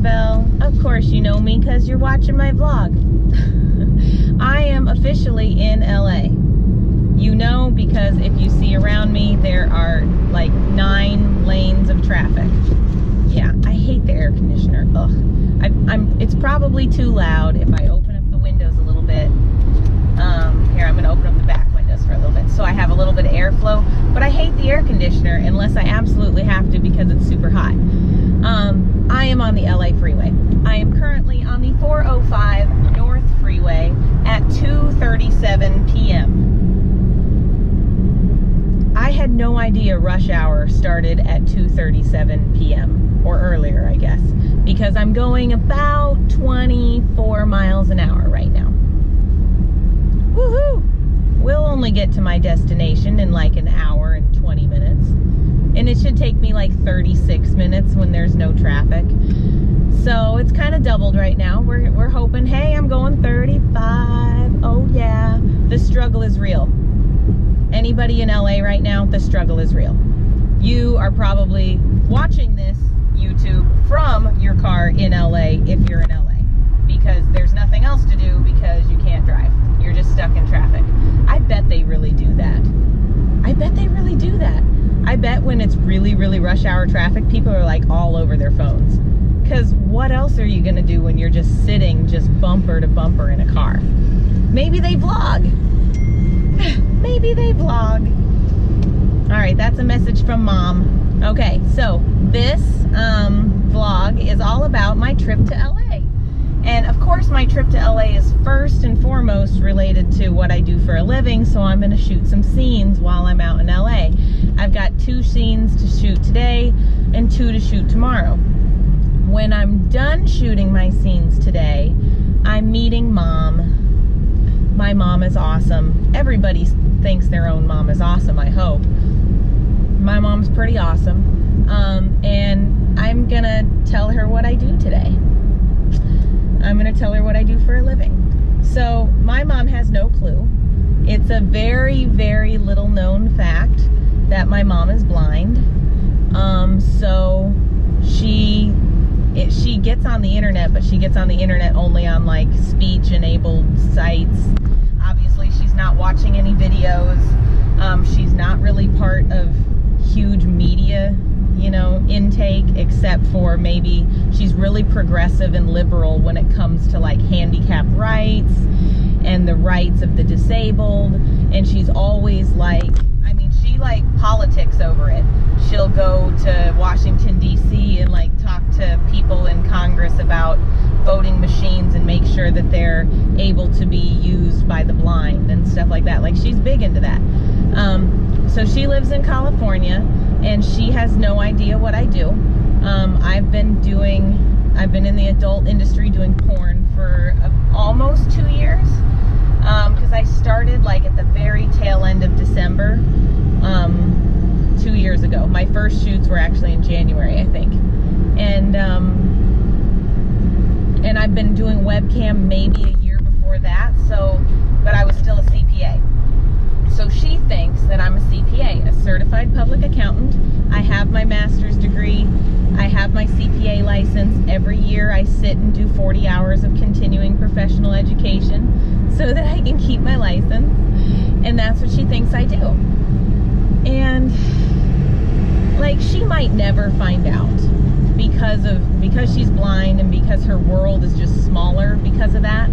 bell. Of course you know me because you're watching my vlog. I am officially in LA. You know, because if you see around me, there are like 9 lanes of traffic. Yeah, I hate the air conditioner. Ugh. It's probably too loud if I open up the windows a little bit. Here, I'm gonna open up the back windows for a little bit so I have a little bit of airflow, but I hate the air conditioner unless I absolutely have to because it's super hot. I am on the LA freeway. I am currently on the 405 North Freeway at 2:37 p.m. I had no idea rush hour started at 2:37 p.m. or earlier, I guess, because I'm going about 24 miles an hour right now. Woohoo! We'll only get to my destination in like an hour and 20 minutes. And it should take me like 36 minutes when there's no traffic. So it's kind of doubled right now. We're hoping, hey, I'm going 35. Oh yeah. The struggle is real. Anybody in LA right now, the struggle is real. You are probably watching this YouTube from your car in LA if you're in LA. Because there's nothing else to do because you can't drive. You're just stuck in traffic. I bet they really do that. I bet they really do that. I bet when it's really, really rush hour traffic, people are like all over their phones. Because what else are you going to do when you're just sitting just bumper to bumper in a car? Maybe they vlog. Maybe they vlog. All right, that's a message from Mom. Okay, so this vlog is all about my trip to LA. And of course, my trip to LA is first and foremost related to what I do for a living, so I'm going to shoot some scenes while I'm out in LA. I've got 2 scenes to shoot today and 2 to shoot tomorrow. When I'm done shooting my scenes today, I'm meeting Mom. My mom is awesome. Everybody thinks their own mom is awesome, I hope. My mom's pretty awesome. And I'm going to tell her what I do today. I'm going to tell her what I do for a living. So my mom has no clue. It's a very, very little known fact that my mom is blind. So she gets on the internet, but she gets on the internet only on like speech enabled sites. Obviously she's not watching any videos. She's not really part of huge media, you know, intake, except for maybe she's really progressive and liberal when it comes to like handicap rights and the rights of the disabled. And she's always like, I mean, she like politics over it. She'll go to Washington, D.C. and like talk to people in Congress about voting machines and make sure that they're able to be used by the blind and stuff like that. Like, she's big into that. So she lives in California and she has no idea what I do. I've been in the adult industry doing porn for almost 2 years. Because I started like at the very tail end of December 2 years ago. My first shoots were actually in January, I think. And I've been doing webcam maybe a year before that, but I was still a CPA. So she thinks that I'm a CPA, a certified public accountant. I have my master's degree. I have my CPA license. Every year I sit and do 40 hours of continuing professional education so that I can keep my license. And that's what she thinks I do. And like, she might never find out because she's blind and because her world is just smaller because of that.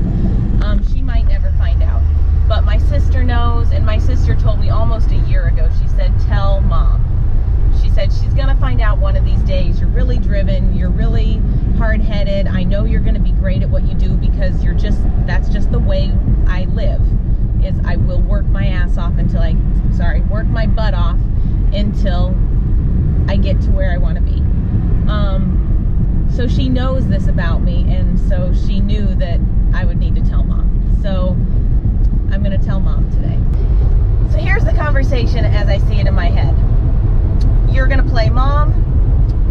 She might never find out. But my sister knows, and my sister told me almost a year ago, she said, tell Mom. She said, she's going to find out one of these days. You're really driven. You're really hard-headed. I know you're going to be great at what you do because that's just the way I live. Is I will work my ass off work my butt off until I get to where I want to be. So she knows this about me, and so she knew that I would need to tell Mom. So I'm going to tell Mom today. So here's the conversation as I see it in my head. You're going to play Mom.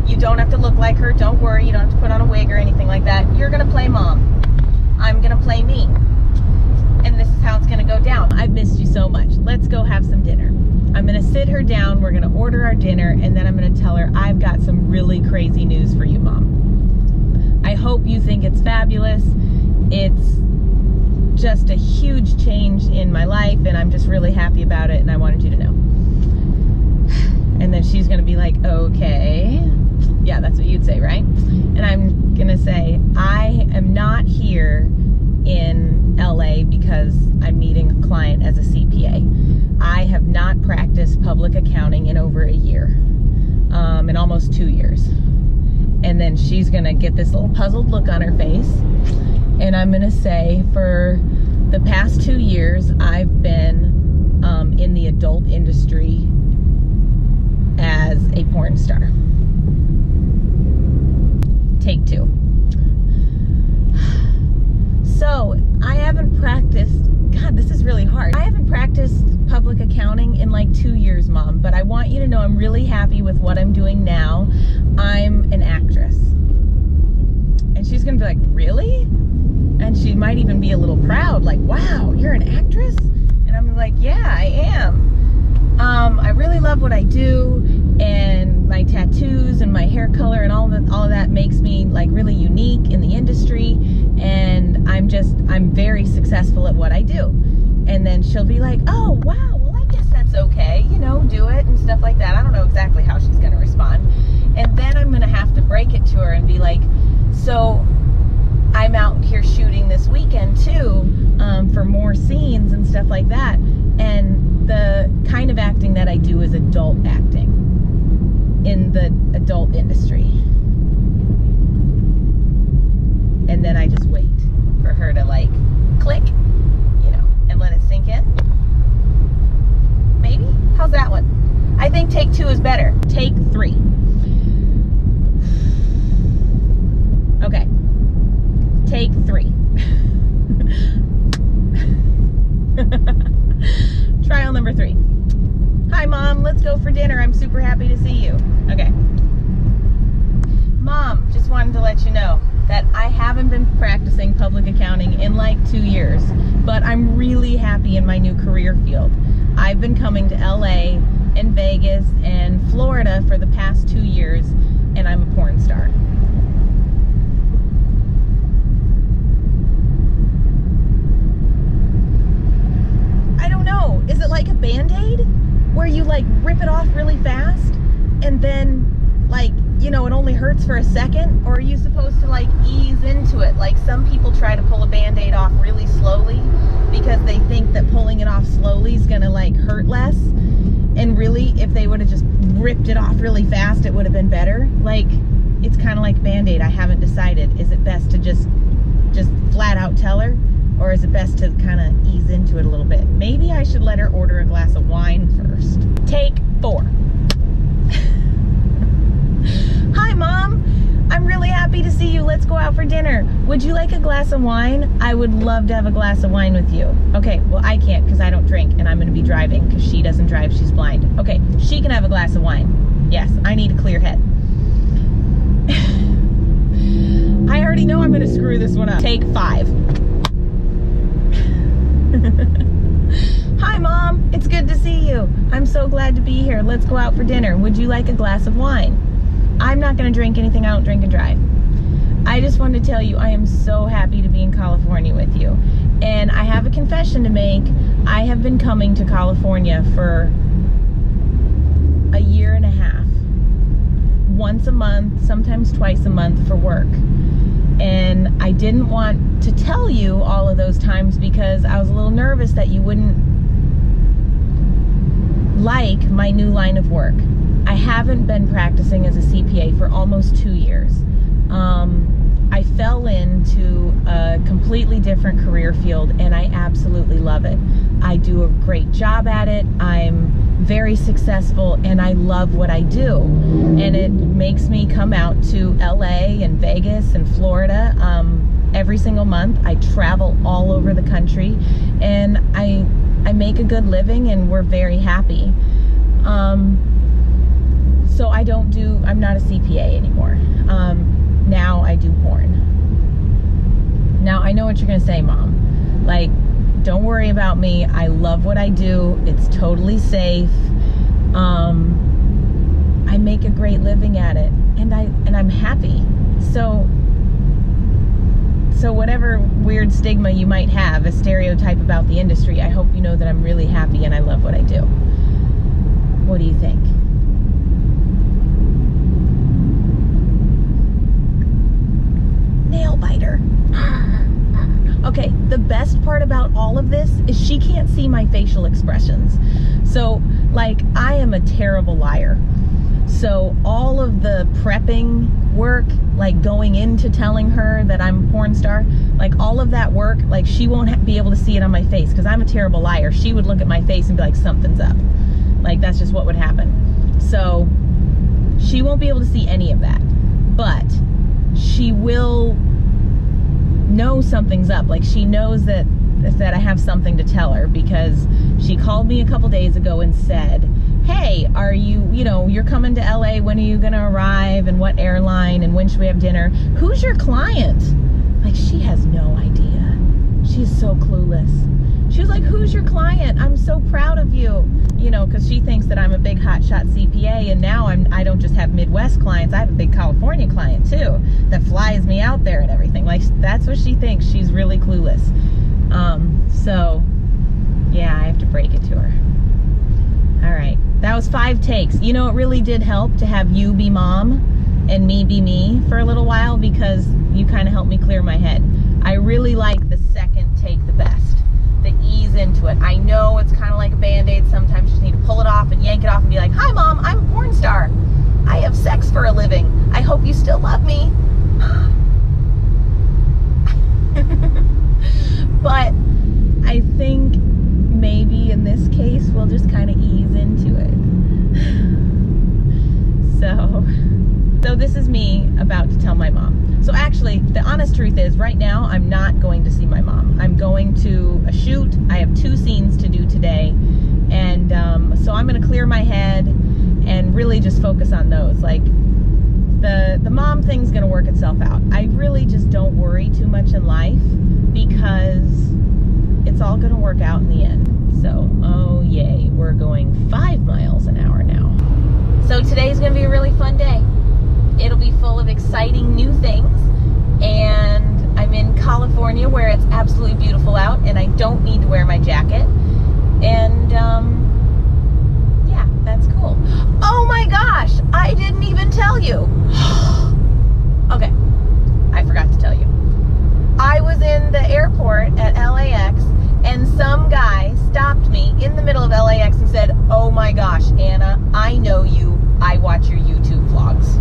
You don't have to look like her. Don't worry. You don't have to put on a wig or anything like that. You're going to play Mom. I'm going to play me. And this is how it's going to go down. I've missed you so much. Let's go have some dinner. I'm going to sit her down. We're going to order our dinner. And then I'm going to tell her, I've got some really crazy news for you, Mom. I hope you think it's fabulous. It's just a huge change in my life, and I'm just really happy about it, and I wanted you to know. And then she's gonna be like, okay. Yeah, that's what you'd say, right? And I'm gonna say, I am not here in LA because I'm meeting a client as a CPA. I have not practiced public accounting in over a year, in almost 2 years. And then she's gonna get this little puzzled look on her face, and I'm gonna say, for the past 2 years, I've been in the adult industry as a porn star. Take 2. So, I haven't practiced, God, this is really hard. I haven't practiced public accounting in like 2 years, Mom, but I want you to know I'm really happy with what I'm doing now. I'm an actress. And she's gonna be like, really? And she might even be a little proud, like, wow, you're an actress? And I'm like, yeah, I am. I really love what I do, and my tattoos and my hair color and all of that makes me like really unique in the industry, and I'm very successful at what I do. And then she'll be like, oh wow, well I guess that's okay, you know, do it and stuff like that. I don't know exactly how she's gonna respond. And then I'm gonna have to break it to her and be like, so I'm out here shooting this weekend too, for more scenes and stuff like that. And the kind of acting that I do is adult acting in the adult industry. And then I just wait for her to like click, you know, and let it sink in. Maybe? How's that one? I think take 2 is better. Take 3. Okay. Take 3. Trial number 3. Hi, Mom. Let's go for dinner. I'm super happy to see you. Okay. Mom, just wanted to let you know that I haven't been practicing public accounting in like 2 years, but I'm really happy in my new career field. I've been coming to LA and Vegas and Florida for the past 2 years, and I'm a porn star. I don't know. Is it like a Band-Aid where you like rip it off really fast and then like, you know, it only hurts for a second? Or are you supposed to like ease into it? Like some people try to pull a Band-Aid off really slowly because they think that pulling it off slowly is gonna like hurt less. And really, if they would have just ripped it off really fast, it would have been better. Like, it's kind of like Band-Aid. I haven't decided. Is it best to just flat out tell her? Or is it best to kind of ease into it a little bit? Maybe I should let her order a glass of wine first. Take 4. Hi, Mom. I'm really happy to see you. Let's go out for dinner. Would you like a glass of wine? I would love to have a glass of wine with you. Okay, well, I can't because I don't drink, and I'm going to be driving because she doesn't drive. She's blind. Okay, she can have a glass of wine. Yes, I need a clear head. I already know I'm going to screw this one up. Take 5. Hi, Mom. It's good to see you. I'm so glad to be here. Let's go out for dinner. Would you like a glass of wine? I'm not going to drink anything. I don't drink and drive. I just wanted to tell you I am so happy to be in California with you. And I have a confession to make. I have been coming to California for a year and a half. Once a month, sometimes twice a month for work. And I didn't want to tell you all of those times because I was a little nervous that you wouldn't like my new line of work. I haven't been practicing as a CPA for almost 2 years. I fell into a completely different career field and I absolutely love it. I do a great job at it. I'm very successful and I love what I do. And it makes me come out to LA and Vegas and Florida every single month. I travel all over the country and I make a good living and we're very happy. So I'm not a CPA anymore. Now I do porn. Now I know what you're gonna say, Mom. Like, don't worry about me. I love what I do. It's totally safe. I make a great living at it and I'm happy. So So whatever weird stigma you might have, a stereotype about the industry, I hope you know that I'm really happy and I love what I do. What do you think? Nail biter. Okay, the best part about all of this is she can't see my facial expressions. So, like, I am a terrible liar. So all of the prepping work, like going into telling her that I'm a porn star, like all of that work, like she won't be able to see it on my face because I'm a terrible liar. She would look at my face and be like, something's up. Like, that's just what would happen. So she won't be able to see any of that, but she will know something's up. Like, she knows that I have something to tell her, because she called me a couple days ago and said, hey, are you're coming to LA, when are you gonna arrive, and what airline, and when should we have dinner? Who's your client? Like, she has no idea. She's so clueless. She was like, who's your client? I'm so proud of you. Because she thinks that I'm a big hotshot CPA, and now I don't just have Midwest clients, I have a big California client too, that flies me out there and everything. Like, that's what she thinks. She's really clueless. So yeah, I have to break it to her. All right, that was 5 takes. It really did help to have you be mom and me be me for a little while, because you kind of helped me clear my head. I really like the second take the best, the ease into it. I know it's kind of like a Band-Aid. Sometimes you just need to pull it off and yank it off and be like, hi mom, I'm a porn star. I have sex for a living. I hope you still love me. But I think maybe in this case we'll just kind of ease into it. So this is me about to tell my mom. So actually, the honest truth is, right now I'm not going to see my mom. I'm going to a shoot. I have 2 scenes to do today, and so I'm going to clear my head and really just focus on those. Like, the mom thing's going to work itself out. I really just don't worry too much in life, because it's all going to work out in the end. So, oh yay, we're going 5 miles an hour now. So today's going to be a really fun day. It'll be full of exciting new things, and I'm in California where it's absolutely beautiful out, and I don't need to wear my jacket, and yeah, that's cool. Oh my gosh, I didn't even tell you. Okay, I forgot to tell you. I was in the airport at LAX, and some guy stopped me in the middle of LAX and said, oh my gosh, Anna, I know you. I watch your YouTube vlogs.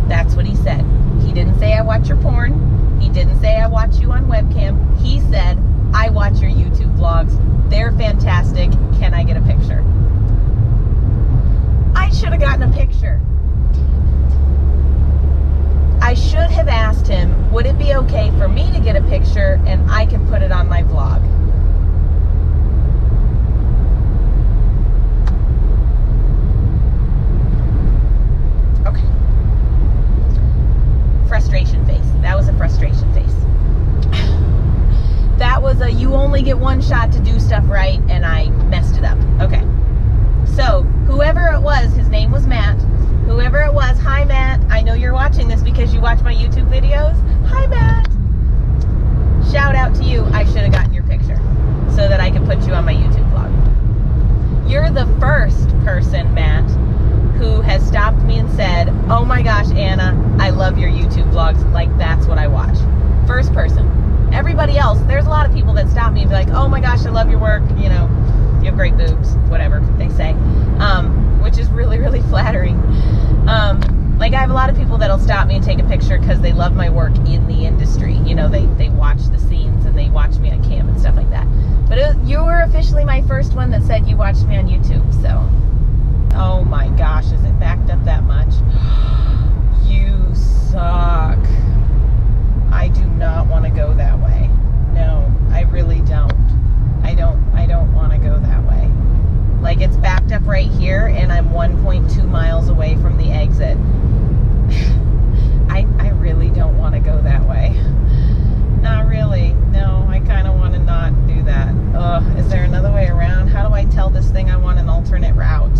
That's what he said. He didn't say I watch your porn. He didn't say I watch you on webcam. He said, I watch your YouTube vlogs. They're fantastic. Can I get a picture? I should have gotten a picture. I should have asked him, would it be okay for me to get a picture and I can put it on my vlog? Okay. Frustration face. That was a frustration face. That was a, you only get one shot to do stuff right, and I messed it up. Okay. So, whoever it was, his name was Matt. Whoever it was, hi Matt. I know you're watching this because you watch my YouTube videos. Hi Matt. Shout out to you. I should have gotten your picture so that I could put you on my YouTube vlog. You're the first person, Matt, who has stopped me and said, oh my gosh, Anna, I love your YouTube vlogs. Like, that's what I watch. First person. Everybody else, there's a lot of people that stop me and be like, oh my gosh, I love your work. You have great boobs, whatever they say. Which is really, really flattering. Like, I have a lot of people that'll stop me and take a picture because they love my work in the industry. They watch the scenes and they watch me on cam and stuff like that. But you were officially my first one that said you watched me on YouTube, so. Oh my gosh, is it backed up that much? You suck. I do not want to go that way. No, I really don't. I don't want to go that way. Like, it's backed up right here, and I'm 1.2 miles away from the exit. I really don't want to go that way. Not really. No, I kind of want to not do that. Ugh, is there another way around? How do I tell this thing I want an alternate route?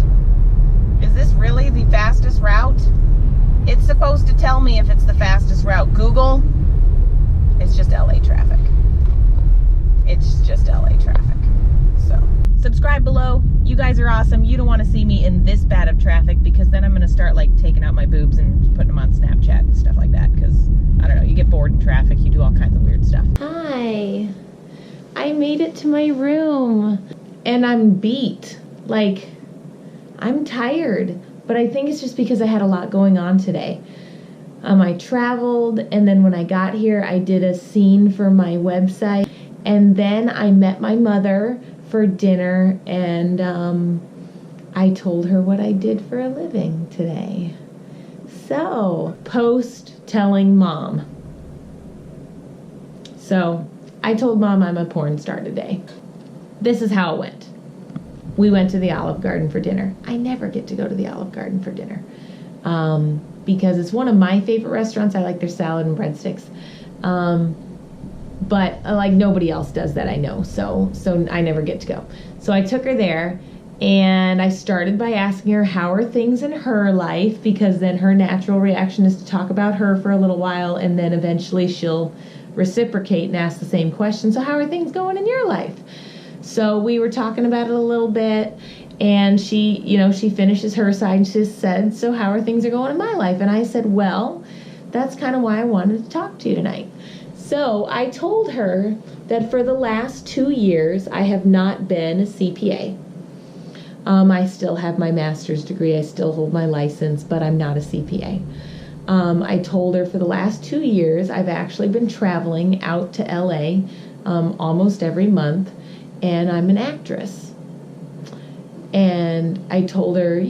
Is this really the fastest route? It's supposed to tell me if it's the fastest route. Google, it's just LA traffic. It's just LA traffic. So subscribe below. You guys are awesome. You don't want to see me in this bad of traffic, because then I'm going to start like taking out my boobs and putting them on Snapchat and stuff like that, because I don't know, you get bored in traffic, you do all kinds of weird stuff. Hi. I made it to my room and I'm beat. Like, I'm tired, but I think it's just because I had a lot going on today. I traveled, and then when I got here, I did a scene for my website, and then I met my mother for dinner, and I told her what I did for a living today. So, post telling mom. So, I told mom I'm a porn star today. This is how it went. We went to the Olive Garden for dinner. I never get to go to the Olive Garden for dinner. Because it's one of my favorite restaurants. I like their salad and breadsticks. But like nobody else does that, I know. So I never get to go. So I took her there, and I started by asking her how are things in her life, because then her natural reaction is to talk about her for a little while, and then eventually she'll reciprocate and ask the same question. So how are things going in your life? So we were talking about it a little bit, and she finishes her side, and she said, so how are things going in my life? And I said, well, that's kind of why I wanted to talk to you tonight. So I told her that for the last 2 years, I have not been a CPA. I still have my master's degree. I still hold my license, but I'm not a CPA. I told her for the last 2 years, I've actually been traveling out to LA almost every month, and I'm an actress. And I told her,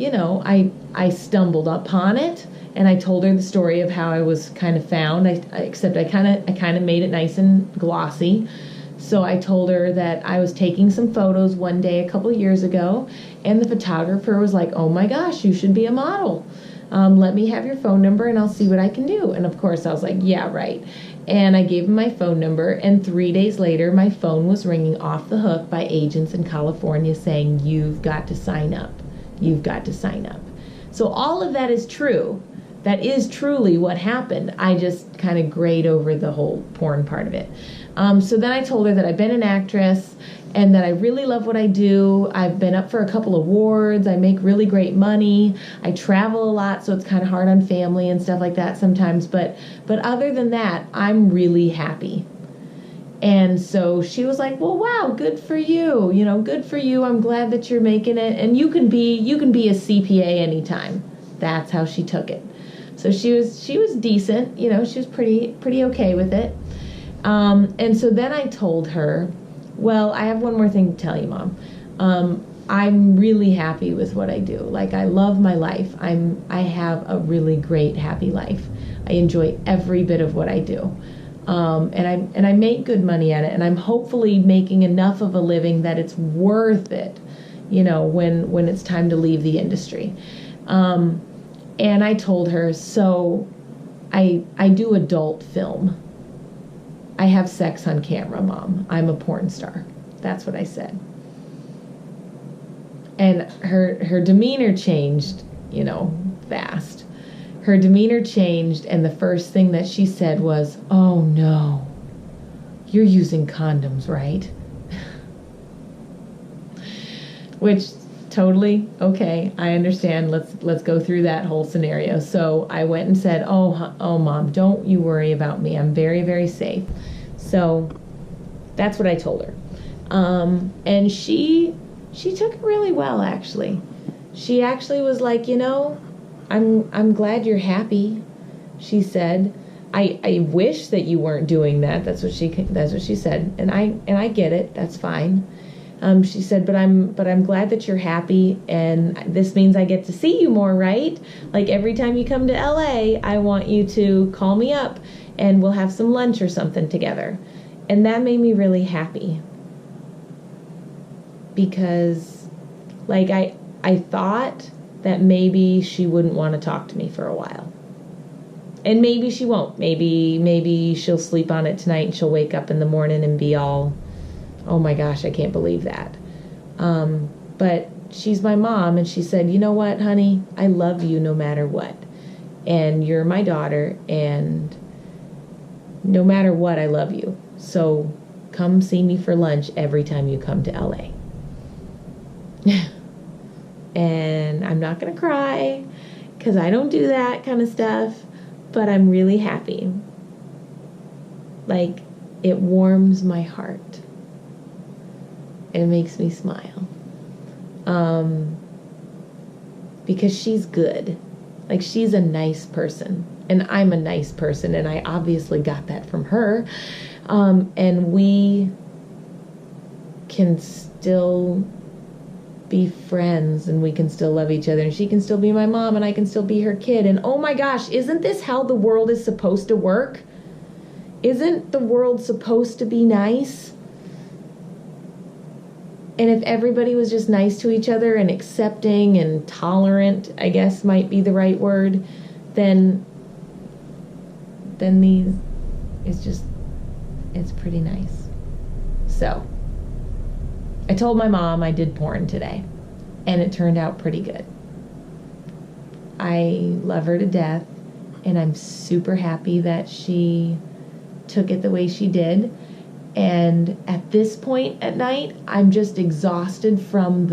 I stumbled upon it, and I told her the story of how I was kind of found, except I kind of made it nice and glossy. So I told her that I was taking some photos one day a couple years ago, and the photographer was like, oh my gosh, you should be a model. Let me have your phone number and I'll see what I can do. And of course I was like, yeah, right. And I gave him my phone number, and 3 days later my phone was ringing off the hook by agents in California saying, you've got to sign up. You've got to sign up. So all of that is true. That is truly what happened. I just kind of grayed over the whole porn part of it. So then I told her that I've been an actress and that I really love what I do. I've been up for a couple awards. I make really great money. I travel a lot, so it's kind of hard on family and stuff like that sometimes. But other than that, I'm really happy. And so she was like, well, wow, good for you. Good for you. I'm glad that you're making it. And you can be a CPA anytime. That's how she took it. So she was decent. She was pretty okay with it. And so then I told her, well, I have one more thing to tell you, Mom. I'm really happy with what I do. Like, I love my life. I have a really great, happy life. I enjoy every bit of what I do. And I make good money at it, and I'm hopefully making enough of a living that it's worth it, when it's time to leave the industry. And I told her, so I do adult film. I have sex on camera, Mom. I'm a porn star. That's what I said. And her demeanor changed, fast. Her demeanor changed, and the first thing that she said was, oh no, you're using condoms, right? Which, totally, okay, I understand. Let's go through that whole scenario. So I went and said, oh Mom, don't you worry about me. I'm very, very safe. So that's what I told her. And she took it really well, actually. She actually was like, I'm glad you're happy, she said. I wish that you weren't doing that. That's what she said. And I get it. That's fine. She said, but I'm glad that you're happy, and this means I get to see you more, right? Like, every time you come to LA, I want you to call me up and we'll have some lunch or something together. And that made me really happy. Because, like, I thought that maybe she wouldn't want to talk to me for a while. And maybe she won't. Maybe she'll sleep on it tonight and she'll wake up in the morning and be all, oh my gosh, I can't believe that. But she's my mom, and she said, you know what, honey? I love you no matter what. And you're my daughter, and no matter what, I love you. So come see me for lunch every time you come to LA. And I'm not going to cry because I don't do that kind of stuff, but I'm really happy. Like, it warms my heart. And it makes me smile. Because she's good. Like, she's a nice person. And I'm a nice person, and I obviously got that from her. And we can still be friends, and we can still love each other, and she can still be my mom, and I can still be her kid. And oh my gosh, isn't this how the world is supposed to work? Isn't the world supposed to be nice? And if everybody was just nice to each other and accepting and tolerant, I guess might be the right word, then it's pretty nice. So, I told my mom I did porn today, and it turned out pretty good. I love her to death, and I'm super happy that she took it the way she did. And at this point at night, I'm just exhausted from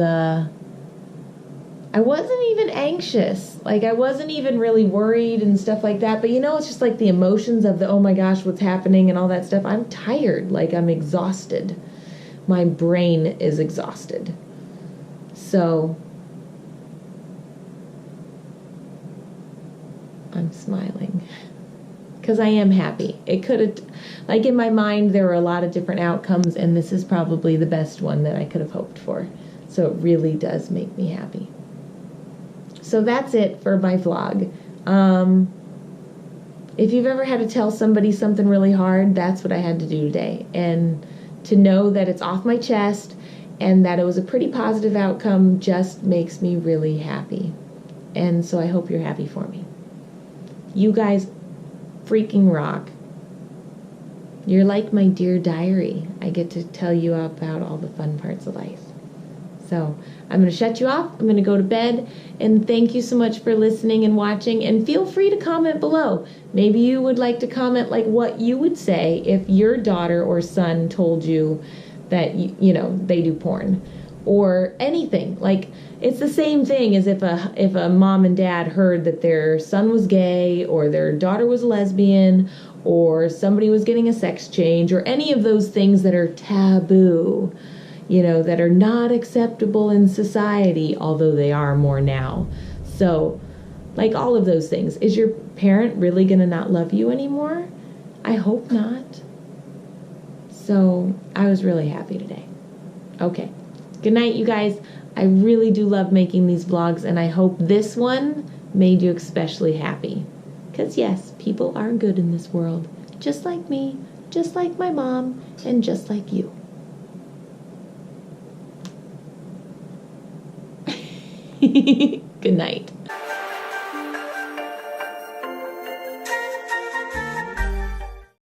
I wasn't even anxious. Like, I wasn't even really worried and stuff like that. But, it's just like the emotions of oh my gosh, what's happening and all that stuff. I'm tired. Like, I'm exhausted. My brain is exhausted. So, I'm smiling. Because I am happy. It could have, like, in my mind, there were a lot of different outcomes, and this is probably the best one that I could have hoped for. So it really does make me happy. So that's it for my vlog. If you've ever had to tell somebody something really hard, that's what I had to do today. And to know that it's off my chest and that it was a pretty positive outcome just makes me really happy. And so I hope you're happy for me. You guys freaking rock. You're like my dear diary. I get to tell you about all the fun parts of life. So I'm going to shut you off. I'm going to go to bed. And thank you so much for listening and watching. And feel free to comment below. Maybe you would like to comment like what you would say if your daughter or son told you that, they do porn. Or anything. Like, it's the same thing as if a mom and dad heard that their son was gay, or their daughter was lesbian, or somebody was getting a sex change, or any of those things that are taboo, that are not acceptable in society, although they are more now. So, like all of those things. Is your parent really going to not love you anymore? I hope not. So, I was really happy today. Okay. Good night, you guys. I really do love making these vlogs, and I hope this one made you especially happy. Because yes, people are good in this world. Just like me, just like my mom, and just like you. Good night.